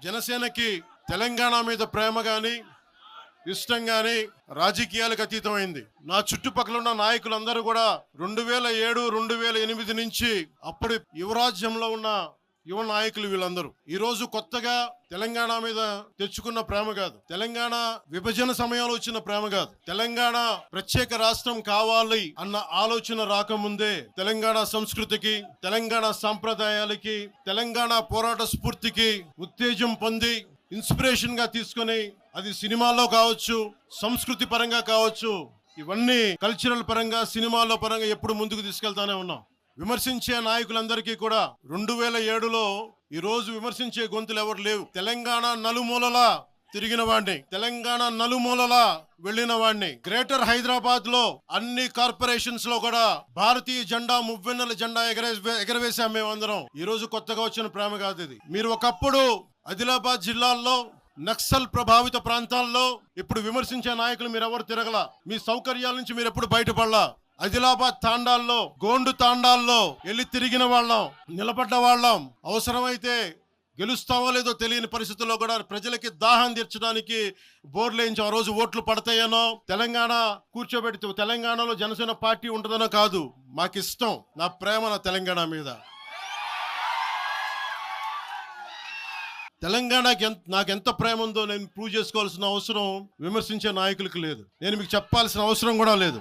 జనసేనకి తెలంగాణ మీద ప్రేమ గాని ఇష్టం గాని రాజకీయాలకు అతీతమైంది. నా చుట్టుపక్కల ఉన్న నాయకులందరూ కూడా 2007, 2008 నుంచి అప్పుడు యువరాజ్యంలో ఉన్న యువ నాయకులు వీళ్ళందరూ ఈ రోజు కొత్తగా తెలంగాణ మీద తెచ్చుకున్న ప్రేమ కాదు, తెలంగాణ విభజన సమయంలో వచ్చిన ప్రేమ కాదు, తెలంగాణ ప్రత్యేక రాష్ట్రం కావాలి అన్న ఆలోచన రాకముందే తెలంగాణ సంస్కృతికి, తెలంగాణ సాంప్రదాయాలకి, తెలంగాణ పోరాట స్ఫూర్తికి ఉత్తేజం పొంది ఇన్స్పిరేషన్ గా తీసుకొని అది సినిమాల్లో కావచ్చు, సంస్కృతి పరంగా కావచ్చు, ఇవన్నీ కల్చరల్ పరంగా సినిమాల్లో పరంగా ఎప్పుడు ముందుకు తీసుకెళ్తానే ఉన్నాం. విమర్శించే నాయకులందరికీ కూడా 2007లో ఈ రోజు విమర్శించే గొంతులు ఎవరు లేవు. తెలంగాణ నలుమూలలా తిరిగిన వాడిని, తెలంగాణ నలుమూలలా వెళ్లిన వాడిని. గ్రేటర్ హైదరాబాద్ లో అన్ని కార్పొరేషన్స్ లో కూడా భారతీయ జెండా, మువ్వెన్నెల జెండా ఎగరవేశాం మేమందరం. ఈ రోజు కొత్తగా వచ్చిన ప్రేమ కాదు ఇది. మీరు ఒకప్పుడు ఆదిలాబాద్ జిల్లాల్లో నక్సల్ ప్రభావిత ప్రాంతాల్లో ఇప్పుడు విమర్శించే నాయకులు మీరెవరు తిరగల. మీ సౌకర్యాల నుంచి మీరు ఎప్పుడు బయటపడలా. ఆదిలాబాద్ తాండాల్లో, గోండు తాండాల్లో వెళ్ళి తిరిగిన వాళ్ళం, నిలబడ్డ వాళ్ళం. అవసరమైతే గెలుస్తామో లేదో తెలియని పరిస్థితుల్లో కూడా ప్రజలకి దాహం తీర్చడానికి బోర్లు వేయించాం. ఆ రోజు ఓట్లు పడతాయనో, తెలంగాణ కూర్చోబెడితే తెలంగాణలో జనసేన పార్టీ ఉంటుందనో కాదు. మాకు ఇష్టం, నా ప్రేమ నా తెలంగాణ మీద. తెలంగాణకి నాకెంత ప్రేమ ఉందో నేను ప్రూవ్ చేసుకోవాల్సిన అవసరం విమర్శించే నాయకులకు లేదు. నేను మీకు చెప్పాల్సిన అవసరం కూడా లేదు.